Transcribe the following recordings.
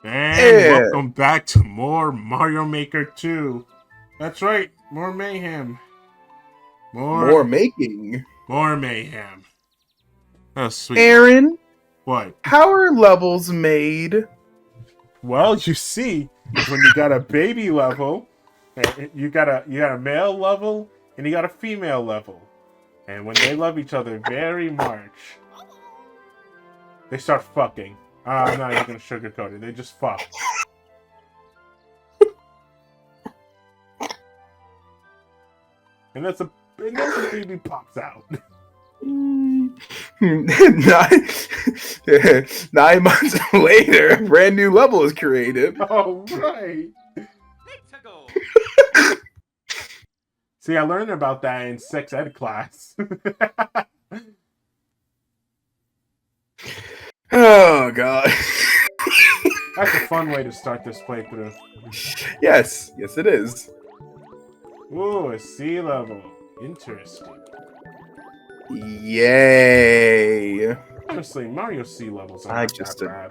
And Yeah. welcome back to more Mario Maker 2. That's right, more mayhem. More More making. more mayhem. Oh sweet. Aaron, What? how are levels made? Well, you see, when you got a baby level, you got a male level and you got a female level. And when they love each other very much, they start fucking. I'm not even gonna sugarcoat it. They just fuck. And then the baby pops out. 9 months later, a brand new level is created. Oh right. See, I learned about that in sex ed class. Oh god. That's a fun way to start this playthrough. Yes, it is. Ooh, a sea level. Interesting. Yay. Honestly, Mario sea levels are not that bad.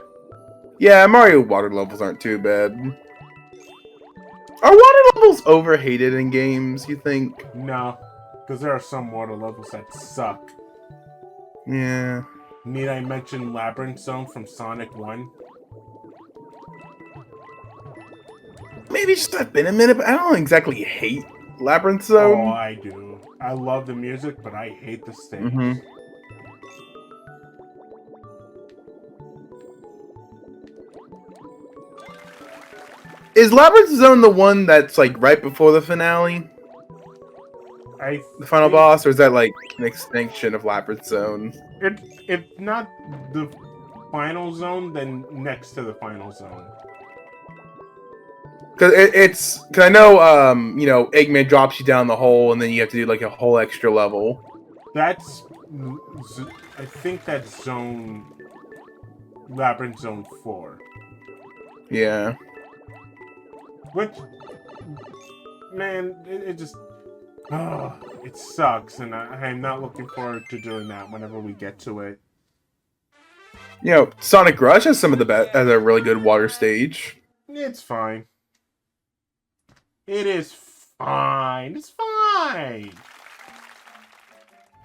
Yeah, Mario water levels aren't too bad. Are water levels overhated in games, you think? No, because there are some water levels that suck. Yeah. Need I mention Labyrinth Zone from Sonic 1? Maybe it's just been a minute, but I don't exactly hate Labyrinth Oh, Zone. I do. I love the music, but I hate the stage. Mm-hmm. Is Labyrinth Zone the one that's like right before the finale? The final boss, or is that like an extension of Labyrinth Zone? If not the final zone, then next to the final zone. Because I know Eggman drops you down the hole, and then you have to do like a whole extra level. That's I think that's Labyrinth Zone 4. Yeah. Which, man, it just it sucks, and I'm not looking forward to doing that whenever we get to it. Sonic Rush has some of the best, has a really good water stage. It's fine. It is fine. It's fine.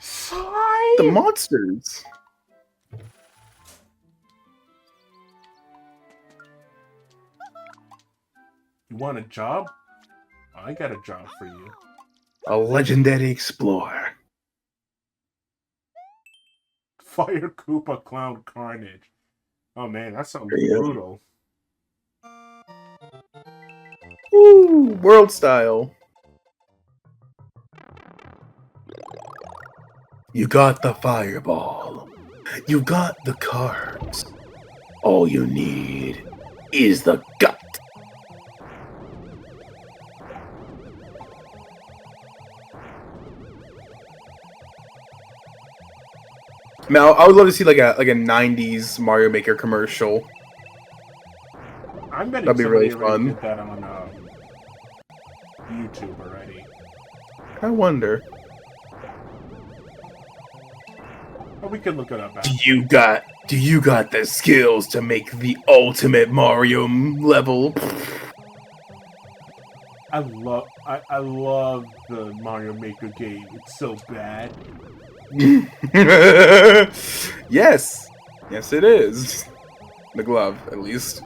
Fine. The monsters. You want a job? I got a job for you. A legendary explorer. Fire Koopa Clown Carnage. Oh man, that sounds brutal. Ooh, world style. You got the fireball. You got the cards. All you need is the gut. Now, I would love to see like a '90s Mario Maker commercial. I'm betting that'd be really fun. Did that on YouTube already. I wonder. But we can look it up. Do you got the skills to make the ultimate Mario level? I love the Mario Maker game. It's so bad. Yes, it is. The glove, at least.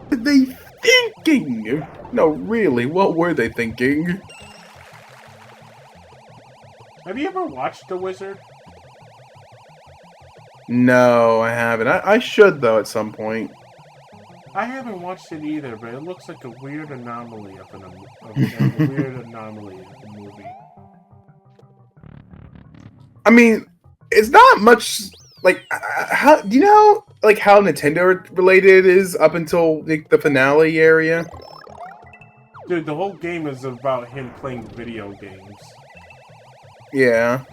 What were they thinking? No, really, what were they thinking? Have you ever watched The Wizard? No, I haven't. I should, though, at some point. I haven't watched it either, but it looks like a weird anomaly of a movie. I mean, it's not much like how do you know like how Nintendo related it is up until like, the finale area? Dude, the whole game is about him playing video games. Yeah.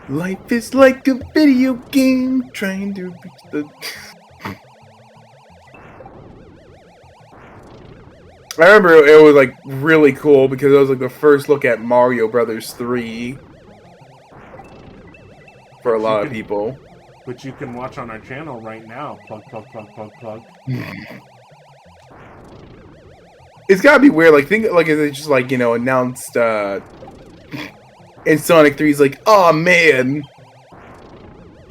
Life is like a video game trying to reach the. I remember it was like really cool because it was like the first look at Mario Brothers 3 for a lot of people. Which you can watch on our channel right now. Plug, plug, plug, plug, plug. It's gotta be weird. Like, think like it's just like, you know, announced in Sonic 3's like, oh man,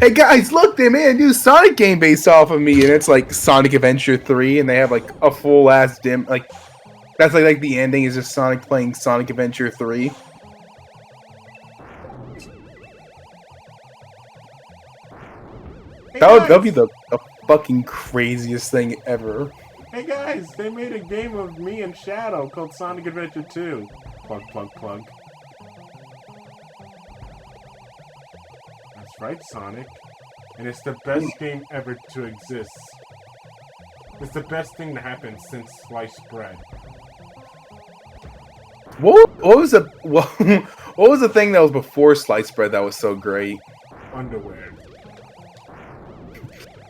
hey guys, look, they made a new Sonic game based off of me, and it's like Sonic Adventure 3, and they have like a full ass like that's like the ending is just Sonic playing Sonic Adventure 3. Hey That'll be the fucking craziest thing ever. Hey guys, they made a game of me and Shadow called Sonic Adventure 2. Plug, plug, plug. That's right, Sonic. And it's the best game ever to exist. It's the best thing to happen since sliced bread. What was the thing that was before sliced bread that was so great? Underwear.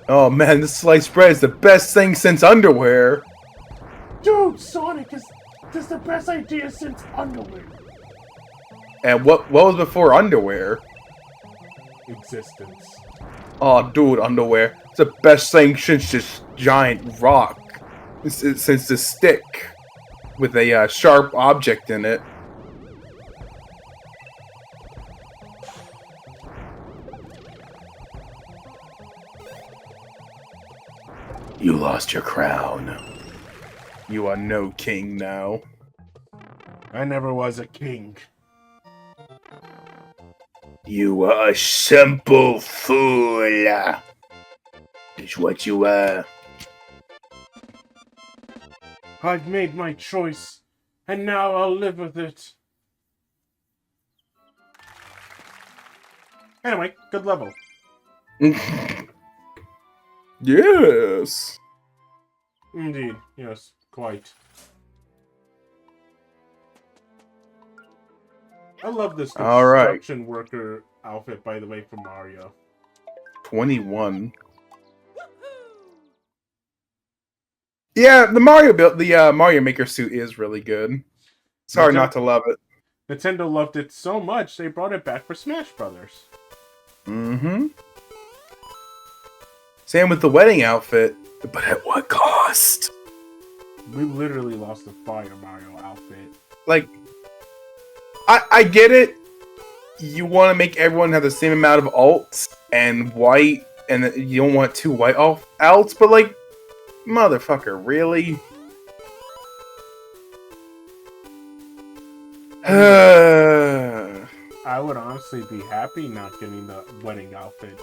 Oh man, this sliced bread is the best thing since underwear. Dude, Sonic is the best idea since underwear. And what was before underwear? Existence. Oh, dude, underwear. It's the best thing since this giant rock. Since the stick with a sharp object in it. You lost your crown. You are no king now. I never was a king. You are a simple fool. Is what you are. I've made my choice, and now I'll live with it. Anyway, good level. Yes. Indeed, yes, quite. I love this construction worker outfit, by the way, from Mario. 21. Yeah, the Mario Maker suit is really good. It's hard not to love it. Nintendo loved it so much, they brought it back for Smash Brothers. Mm-hmm. Same with the wedding outfit, but at what cost? We literally lost the Fire Mario outfit. Like, I get it. You want to make everyone have the same amount of alts and white, and you don't want 2 white alts, but like, motherfucker, really? I would honestly be happy not getting the wedding outfit.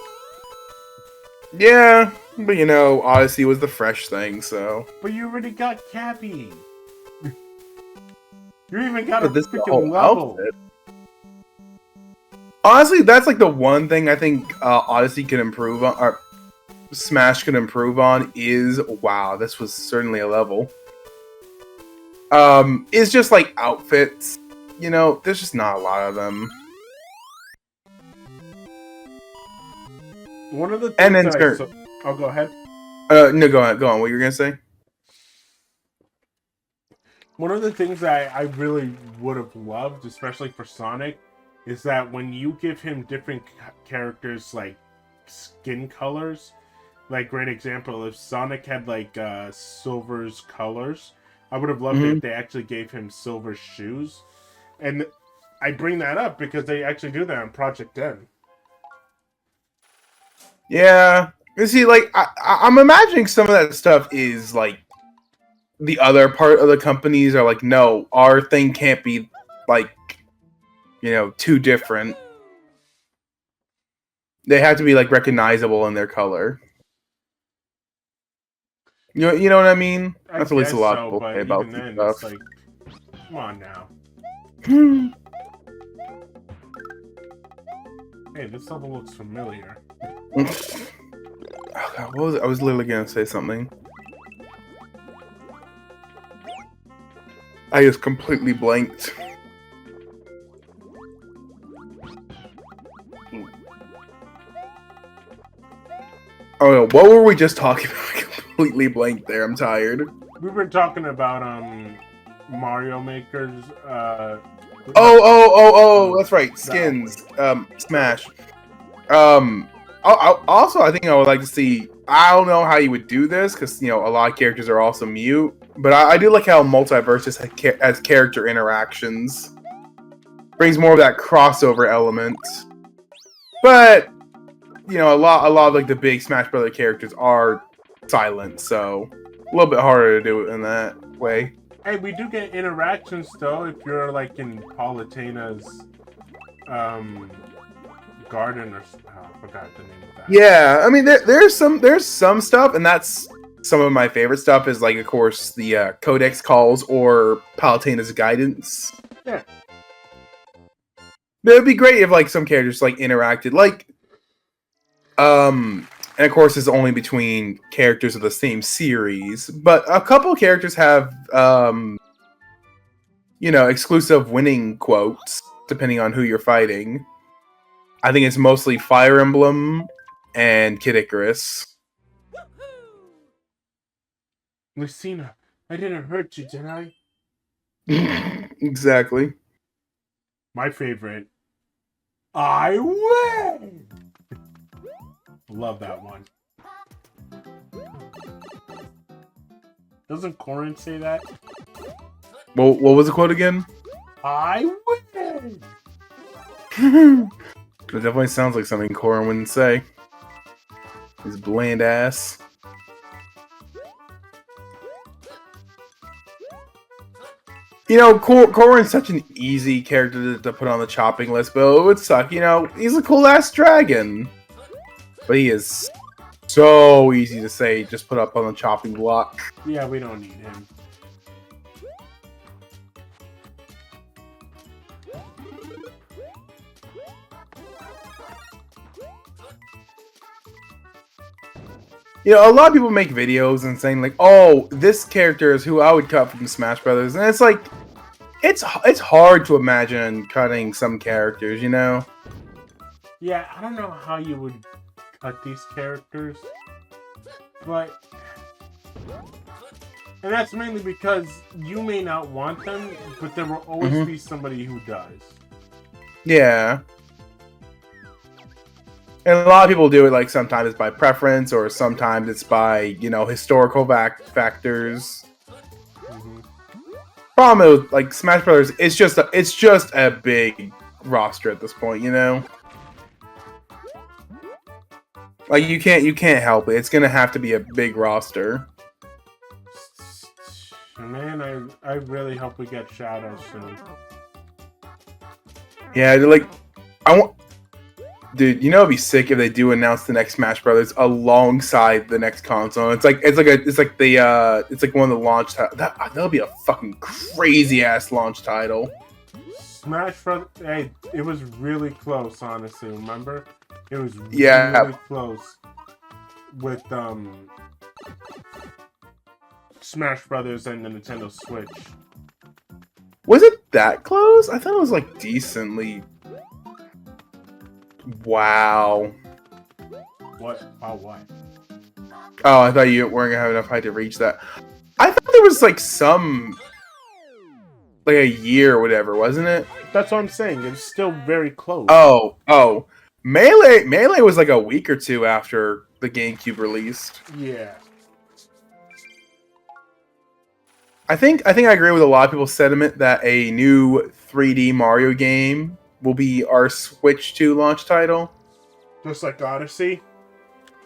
Yeah, but you know, Odyssey was the fresh thing, so. But you already got Cappy. You even got this freaking level. Outfit. Honestly, that's like the one thing I think Odyssey can improve on, or Smash can improve on is, wow, this was certainly a level. It's just like outfits. You know, there's just not a lot of them. One of the things I'll go ahead. No, go on. What you were gonna say? One of the things that I really would have loved, especially for Sonic, is that when you give him different characters like skin colors, like great example, if Sonic had like Silver's colors, I would have loved it if they actually gave him Silver's shoes. And I bring that up because they actually do that on Project M. Yeah, you see, like I'm imagining some of that stuff is like the other part of the companies are like, no, our thing can't be like, you know, too different. They have to be like recognizable in their color. You know what I mean? That's at least a lot of people say about this stuff. Like, come on now. Hey, this level looks familiar. Oh God, what was it? I was literally gonna say something. I just completely blanked. Oh no, what were we just talking about? I completely blanked there. I'm tired. We were talking about Mario Maker's Oh, that's right. Skins. Smash. Also, I think I would like to see. I don't know how you would do this because a lot of characters are also mute. But I do like how Multiverse just has character interactions, brings more of that crossover element. But a lot of like the big Smash Brother characters are silent, so a little bit harder to do it in that way. Hey, we do get interactions though if you're like in Palutena's garden or I forgot the name of that. Yeah, I mean there's some stuff, and that's some of my favorite stuff. Is like, of course, the Codex calls or Palutena's guidance. Yeah. But it'd be great if like some characters like interacted, like and of course it's only between characters of the same series, but a couple characters have exclusive winning quotes depending on who you're fighting. I think it's mostly Fire Emblem and Kid Icarus. Lucina, I didn't hurt you, did I? Exactly. My favorite. I win! Love that one. Doesn't Corin say that? Well, what was the quote again? I win! It definitely sounds like something Corin wouldn't say. His bland ass. Corin's such an easy character to put on the chopping list, but it would suck. He's a cool ass dragon. But he is so easy to say, just put up on the chopping block. Yeah, we don't need him. A lot of people make videos and saying like, "Oh, this character is who I would cut from Smash Brothers," and it's like, it's hard to imagine cutting some characters, Yeah, I don't know how you would cut these characters, but and that's mainly because you may not want them, but there will always be somebody who does. Yeah. And a lot of people do it like sometimes it's by preference or sometimes it's by, historical factors. Problem with like Smash Brothers, it's just a big roster at this point, Like you can't help it. It's gonna have to be a big roster. Man, I really hope we get Shadow soon. Yeah, dude, it'd be sick if they do announce the next Smash Brothers alongside the next console. It's like one of the launch titles. That'll be a fucking crazy ass launch title. Smash Brothers. Hey, it was really close, honestly. Remember, it was really close with Smash Brothers and the Nintendo Switch. Was it that close? I thought it was like decently. Wow. What? Oh, what? Oh, I thought you weren't gonna have enough height to reach that. I thought there was like like a year or whatever, wasn't it? That's what I'm saying. It's still very close. Oh. Melee was like a week or two after the GameCube released. Yeah. I think I agree with a lot of people's sentiment that a new 3D Mario game will be our Switch 2 launch title. Just like Odyssey?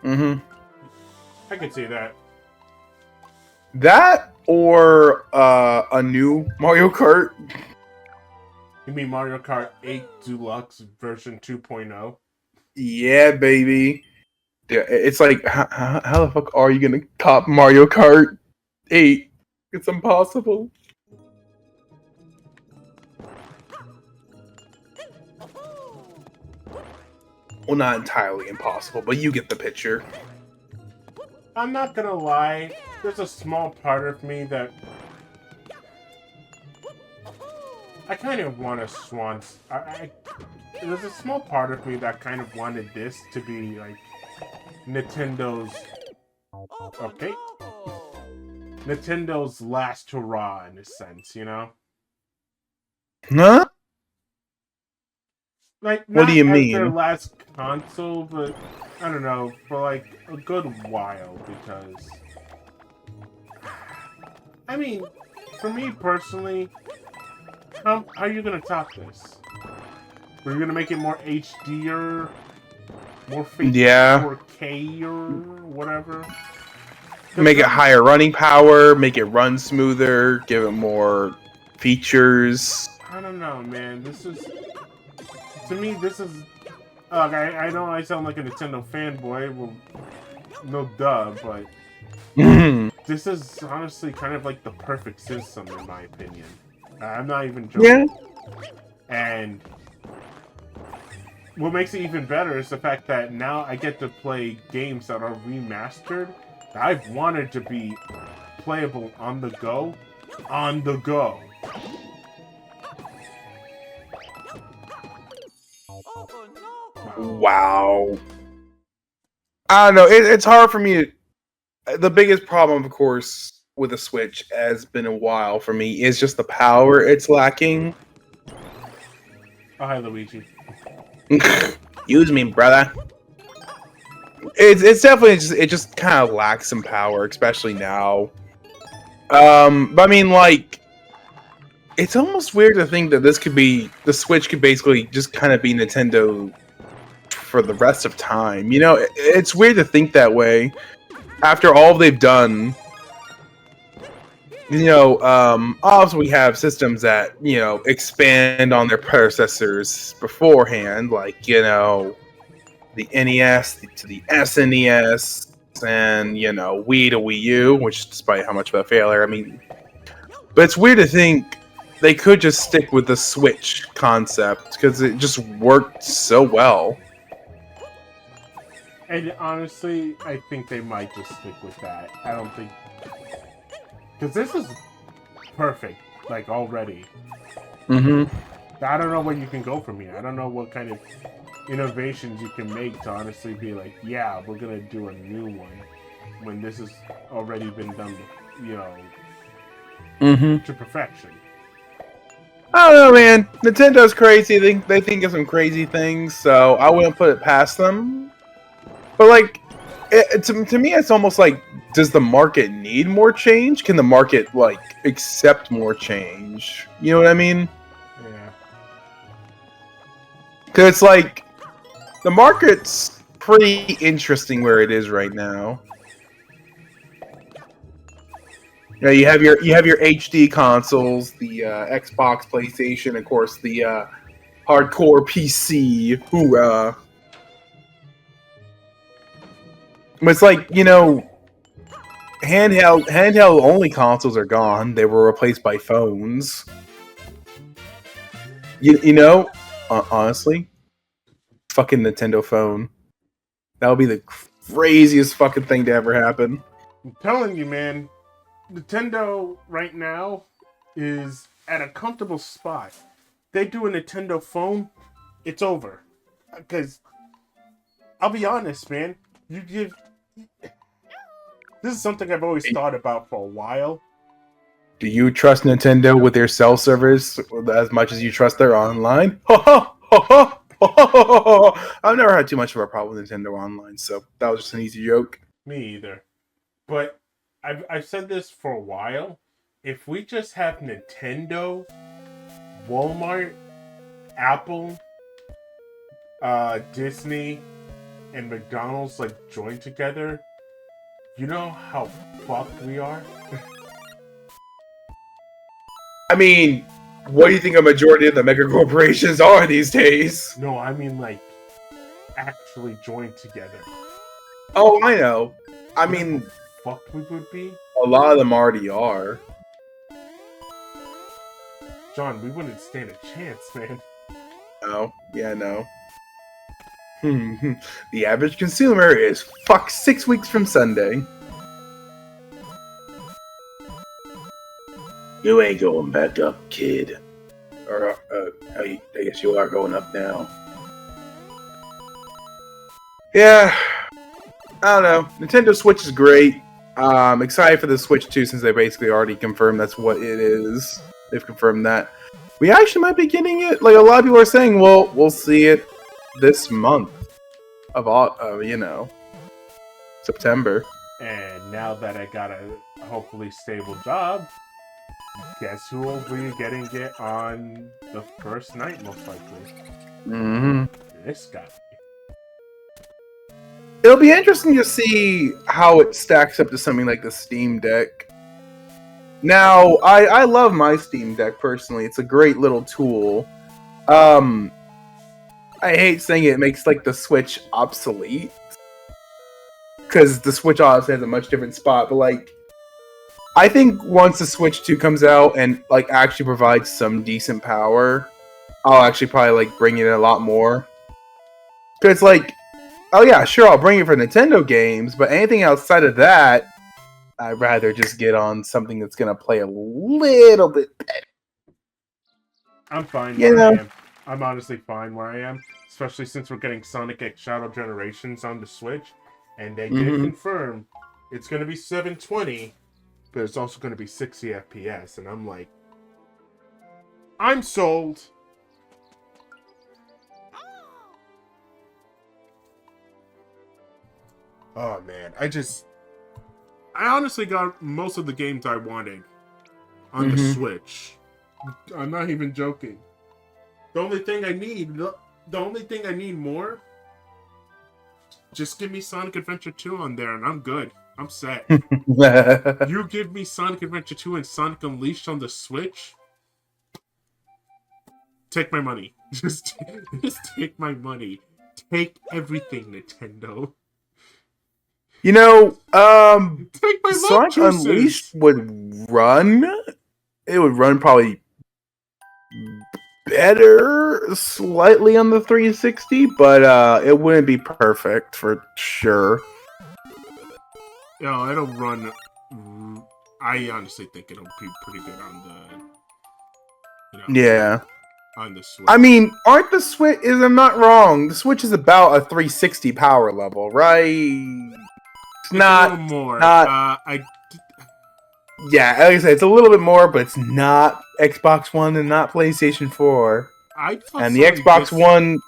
Mm-hmm. I can see that. That or a new Mario Kart. You mean Mario Kart 8 Deluxe version 2.0? Yeah, baby. Yeah, it's like, how the fuck are you gonna cop Mario Kart 8? It's impossible. Well, not entirely impossible, but you get the picture. I'm not gonna lie, there's a small part of me that I kind of want a Swan. There's a small part of me that kind of wanted this to be like Nintendo's. Okay. Nintendo's last hurrah in a sense, Huh? Like, What do not you as their mean? last console, but I don't know, for like a good while, because I mean, for me personally, how are you gonna top this? Are you gonna make it more HDer, more fake Yeah. 4K or whatever? Because Make it then, higher running power, make it run smoother, give it more features. I don't know, man. This is, to me, this is. I know I sound like a Nintendo fanboy. Well, no duh, but this is honestly kind of like the perfect system, in my opinion. I'm not even Yeah. joking. And what makes it even better is the fact that now I get to play games that are remastered that I've wanted to be playable on the go. On the go. Wow. I don't know. It's hard for me to. The biggest problem, of course, with the Switch has been a while for me is just the power it's lacking. Oh, hi, Luigi. Use me, brother. It's definitely it just kind of lacks some power, especially now. But I mean, like, it's almost weird to think that this could be the Switch could basically just kind of be Nintendo for the rest of time. You know, it's weird to think that way after all they've done. You know, also we have systems that expand on their predecessors beforehand, like the NES to the SNES, and Wii to Wii U, which despite how much of a failure, I mean, but it's weird to think they could just stick with the Switch concept because it just worked so well. And honestly, I think they might just stick with that. I don't think. Because this is perfect, like, already. Mm-hmm. I don't know where you can go from here. I don't know what kind of innovations you can make to honestly be like, yeah, we're gonna do a new one when this has already been done, Mm-hmm. to perfection. I don't know, man. Nintendo's crazy. They think of some crazy things, so I wouldn't put it past them. But like, to me, it's almost like, does the market need more change? Can the market like accept more change? You know what I mean? Yeah. Because it's like the market's pretty interesting where it is right now. You have your HD consoles, the Xbox, PlayStation, of course, the hardcore PC. Hoorah! But it's like handheld only consoles are gone. They were replaced by phones. Honestly, fucking Nintendo phone. That would be the craziest fucking thing to ever happen. I'm telling you, man, Nintendo right now is at a comfortable spot. They do a Nintendo phone, it's over. Because I'll be honest, man, you give. This is something I've always thought about for a while. Do you trust Nintendo with their cell servers as much as you trust their online? I've never had too much of a problem with Nintendo Online, so that was just an easy joke. Me either. But I've said this for a while. If we just have Nintendo, Walmart, Apple, Disney, and McDonald's like join together, you know how fucked we are? I mean, what do you think a majority of the mega corporations are these days? No, I mean like actually join together. Oh, I know. I mean, Fucked we would be? a lot of them already are. John, we wouldn't stand a chance, man. Oh, yeah, no. The average consumer is fucked 6 weeks from Sunday. You ain't going back up, kid. Or, I guess you are going up now. Yeah, I don't know. Nintendo Switch is great. Excited for the Switch 2 since they basically already confirmed that's what it is. They've confirmed that. We actually might be getting it. Like a lot of people are saying, well, we'll see it this month of September. And now that I got a hopefully stable job, guess who will be getting it on the first night, most likely? Mm-hmm. This guy. It'll be interesting to see how it stacks up to something like the Steam Deck. Now, I love my Steam Deck personally. It's a great little tool. I hate saying it makes like the Switch obsolete because the Switch obviously has a much different spot. But like, I think once the Switch 2 comes out and like actually provides some decent power, I'll actually probably like bring it in a lot more. Because like, oh yeah, sure, I'll bring it for Nintendo games, but anything outside of that, I'd rather just get on something that's gonna play a little bit better. I'm fine You where I know? am. I'm honestly fine where I am, especially since we're getting Sonic X Shadow Generations on the Switch, and they did confirm it's going to be 720, but it's also going to be 60 FPS, and I'm like, I'm sold. Oh man, I honestly got most of the games I wanted on the Switch. I'm not even joking. The only thing I need more, just give me Sonic Adventure 2 on there and I'm good. I'm set. You give me Sonic Adventure 2 and Sonic Unleashed on the Switch, take my money. Just take my money. Take everything, Nintendo. You know, Take my love Sonic juices. Unleashed would run. It would run probably better slightly on the 360, but it wouldn't be perfect for sure. It'll run. I honestly think it'll be pretty good on the. Yeah. On the Switch. I mean, aren't the Switch? Is I'm not wrong? The Switch is about a 360 power level, right? It's not a little more. Yeah, like I said, it's a little bit more, but it's not Xbox One and not PlayStation 4. And the Xbox One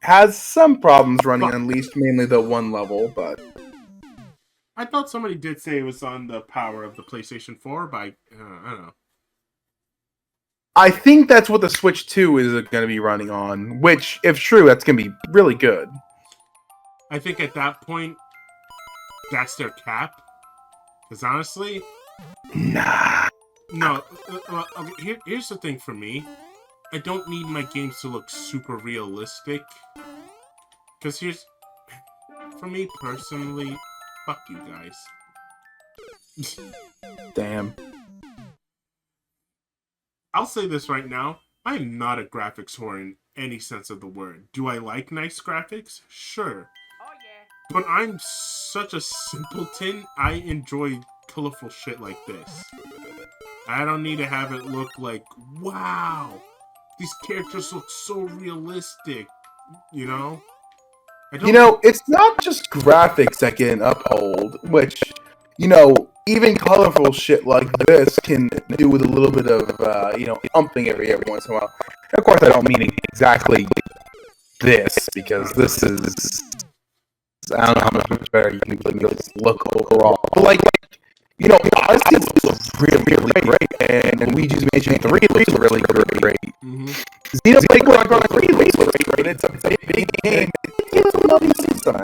has some problems running Unleashed, mainly the one level, but... I thought somebody did say it was on the power of the PlayStation 4, but I don't know. I think that's what the Switch 2 is going to be running on, which, if true, that's going to be really good. I think at that point, that's their cap. Because honestly... Nah. No, here's the thing for me. I don't need my games to look super realistic. Because for me personally, fuck you guys. Damn. I'll say this right now. I am not a graphics whore in any sense of the word. Do I like nice graphics? Sure. Oh, yeah. But I'm such a simpleton, I enjoy colorful shit like this. I don't need to have it look like, wow, these characters look so realistic, you know? It's not just graphics that can uphold, which, even colorful shit like this can do with a little bit of, pumping every once in a while. And of course, I don't mean exactly this, because this is... I don't know how much better you can make this look overall. But, honestly, it looks really, really great. And Luigi's Mansion 3 looks really great. Mm-hmm. Xenoblade Chronicles 3 looks great. It's a big game. It's a lovely system,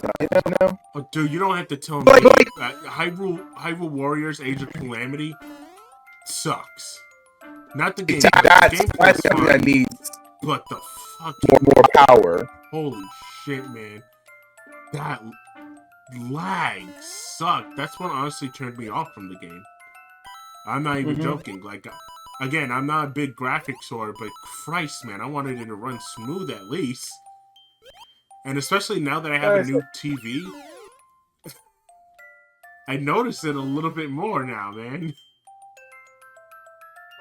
Oh, dude, you don't have to tell me that Hyrule Warriors Age of Calamity sucks. Not the game. That's the something that needs but the fucking more power. Holy shit, man. That lag sucked. That's what honestly turned me off from the game. I'm not even joking. Like, again, I'm not a big graphics whore, but Christ, man, I wanted it to run smooth at least. And especially now that I have a new TV, I notice it a little bit more now, man.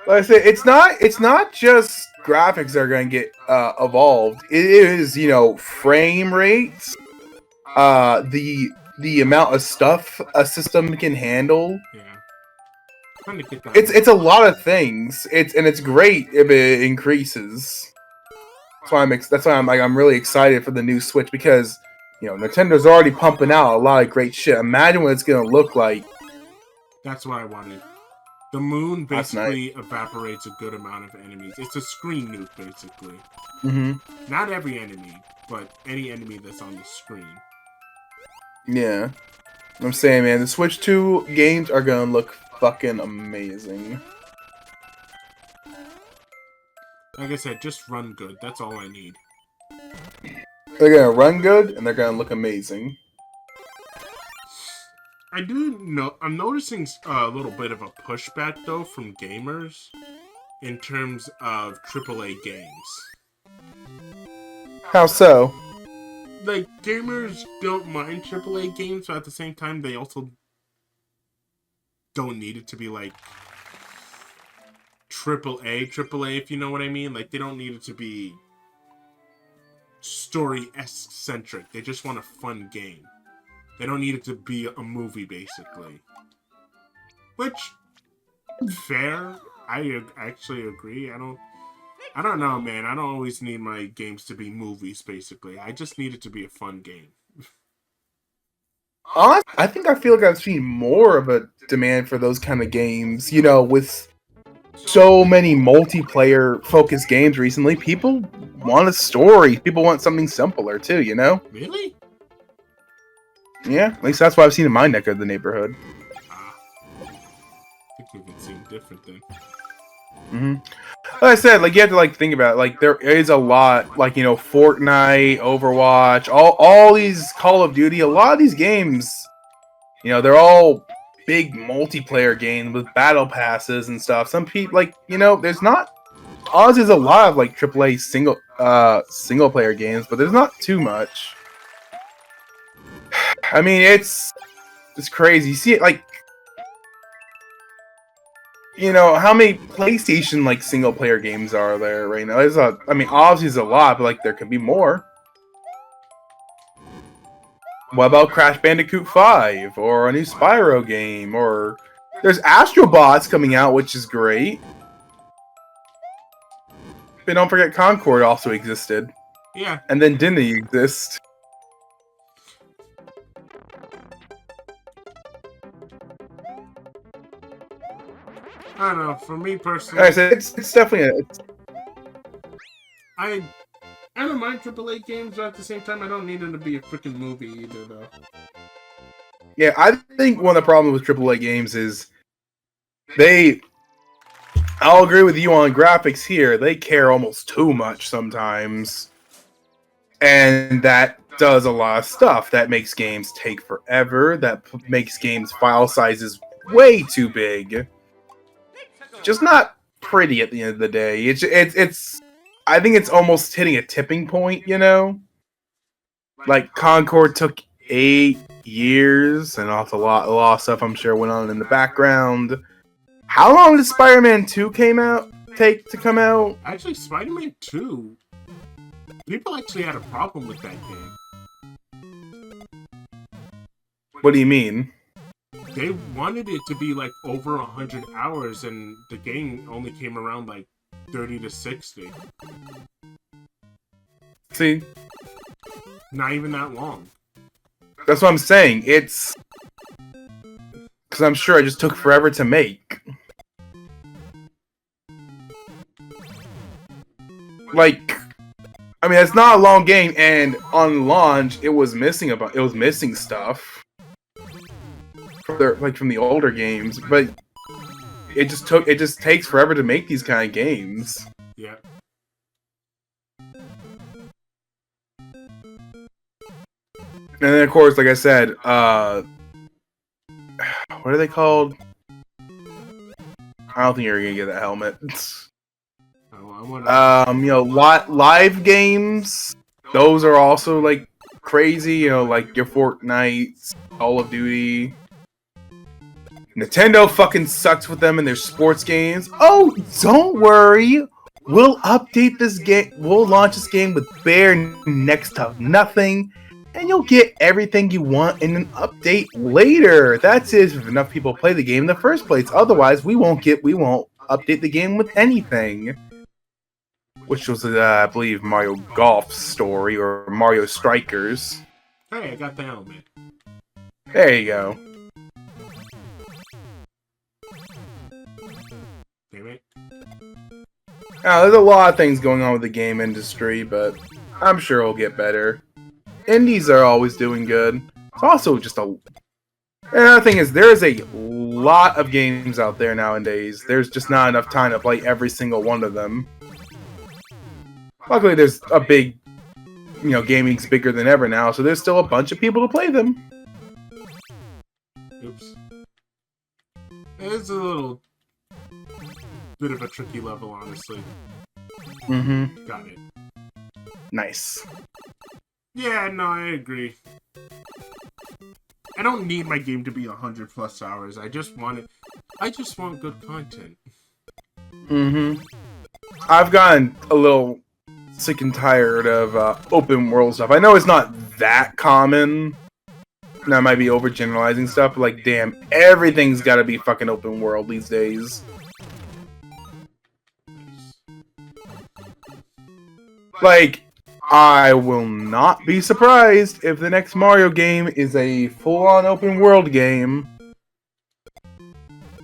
Like I said, it's not just graphics that are going to get evolved. It is, frame rates, the amount of stuff a system can handle. Yeah. trying to get that. It's a lot of things. It's great if it increases. That's why I'm really excited for the new Switch because Nintendo's already pumping out a lot of great shit. Imagine what it's gonna look like. That's what I wanted. The moon That's basically evaporates a good amount of enemies. It's a screen nuke, basically. Mm-hmm. Not every enemy, but any enemy that's on the screen. Yeah. I'm saying, man, the Switch 2 games are gonna look fucking amazing. Like I said, just run good. That's all I need. They're gonna run good, and they're gonna look amazing. I do know. I'm noticing a little bit of a pushback though from gamers in terms of AAA games. How so? Like gamers don't mind AAA games, but at the same time, they also don't need it to be like AAA, if you know what I mean. Like they don't need it to be story-esque centric. They just want a fun game. They don't need it to be a movie, basically. Which, fair. I actually agree. I don't know, man. I don't always need my games to be movies, basically. I just need it to be a fun game. Honestly, I feel like I've seen more of a demand for those kind of games. With so many multiplayer-focused games recently, people want a story. People want something simpler, too, Really? Yeah, at least that's what I've seen in my neck of the neighborhood. I think we've been seeing different then. Mm-hmm. Like I said, you have to think about it. There is a lot, Fortnite, Overwatch, all these Call of Duty. A lot of these games, they're all big multiplayer games with battle passes and stuff. Some people there's not. Honestly, there's a lot of AAA single player games, but there's not too much. I mean, it's crazy. You see it how many PlayStation single player games are there right now? Obviously there's a lot, but there could be more. What about Crash Bandicoot 5 or a new Spyro game? Or there's Astro Bots coming out, which is great. But don't forget Concord also existed. Yeah. And then didn't exist. I don't know. For me personally, Like I said, it's definitely I don't mind AAA games, but at the same time, I don't need it to be a freaking movie either, though. Yeah, I think one of the problems with AAA games is I'll agree with you on graphics here. They care almost too much sometimes. And that does a lot of stuff. That makes games take forever. That makes games file sizes way too big. Just not pretty at the end of the day. It's I think it's almost hitting a tipping point, Concord took 8 years, and also a lot of stuff I'm sure went on in the background. How long did Spider-Man 2 take to come out? Actually, Spider-Man 2, people actually had a problem with that game. What do you mean? They wanted it to be over 100 hours, and the game only came around 30 to 60. See? Not even that long. That's what I'm saying. It's because I'm sure it just took forever to make. It's not a long game, and on launch, it was missing stuff from the older games, but it just takes forever to make these kind of games. Yeah. And then, of course, like I said, what are they called? I don't think you're gonna get that helmet. Live games. Those are also crazy. Your Fortnite, Call of Duty. Nintendo fucking sucks with them in their sports games. Oh, don't worry. We'll update this game. We'll launch this game with bare next to nothing. and you'll get everything you want in an update later. That's if enough people play the game in the first place. Otherwise, we won't update the game with anything. Which was, I believe, Mario Golf's story, or Mario Strikers. Hey, I got the helmet. There you go. Damn it. Now, there's a lot of things going on with the game industry, but I'm sure it'll get better. Indies are always doing good. It's also just a... Another thing is, there's a lot of games out there nowadays. There's just not enough time to play every single one of them. Luckily, there's a big... gaming's bigger than ever now, so there's still a bunch of people to play them. Oops. It's a little bit of a tricky level, honestly. Mm-hmm. Got it. Nice. Yeah, no, I agree. I don't need my game to be 100+ hours. I just want good content. Mm-hmm. I've gotten a little sick and tired of open world stuff. I know it's not that common. And I might be overgeneralizing stuff, but like, damn, everything's gotta be fucking open world these days. Like, I will not be surprised if the next Mario game is a full-on open world game.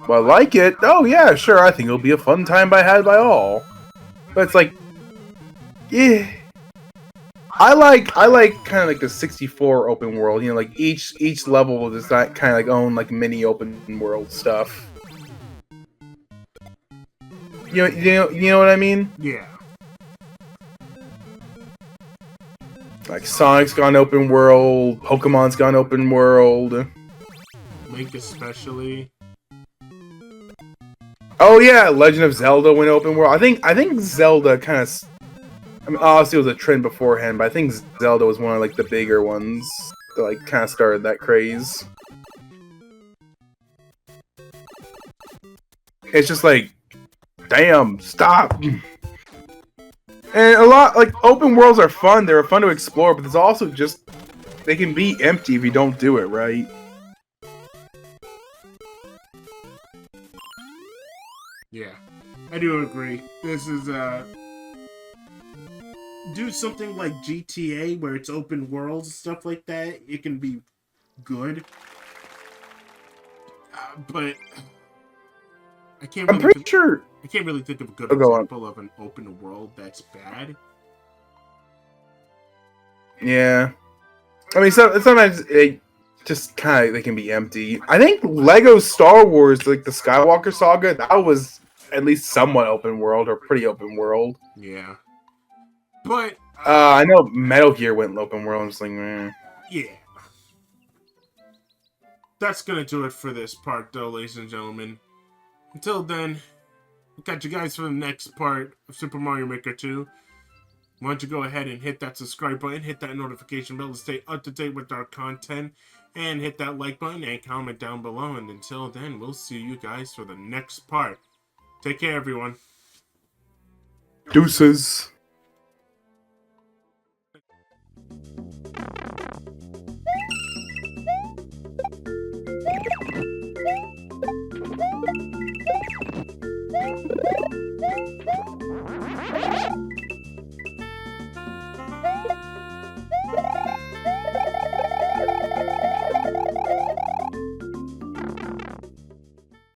But like it, oh yeah, sure, I think it'll be a fun time had by all. But it's like, yeah, I like kind of like the 64 open world. Like each level is that kind of like own like mini open world stuff. You know what I mean? Yeah. Like Sonic's gone open world, Pokemon's gone open world. Link especially. Oh yeah, Legend of Zelda went open world. I think Zelda kind of. I mean, obviously it was a trend beforehand, but I think Zelda was one of like the bigger ones that like kind of started that craze. It's just like, damn, stop. And a lot, like, open worlds are fun, they're fun to explore, but there's also just, they can be empty if you don't do it right. Yeah, I do agree. This is, do something like GTA, where it's open worlds, stuff like that, it can be good. But, I can't really I can't really think of a good example of an open world that's bad. Yeah. I mean, sometimes it just kind of, they can be empty. I think Lego Star Wars, like the Skywalker Saga, that was at least somewhat open world, or pretty open world. Yeah. But... I know Metal Gear went open world, I'm just like, meh. Yeah. That's gonna do it for this part, though, ladies and gentlemen. Until then... We'll catch you guys for the next part of Super Mario Maker 2. Why don't you go ahead and hit that subscribe button, hit that notification bell to stay up to date with our content, and hit that like button and comment down below. And until then, we'll see you guys for the next part. Take care, everyone. Deuces.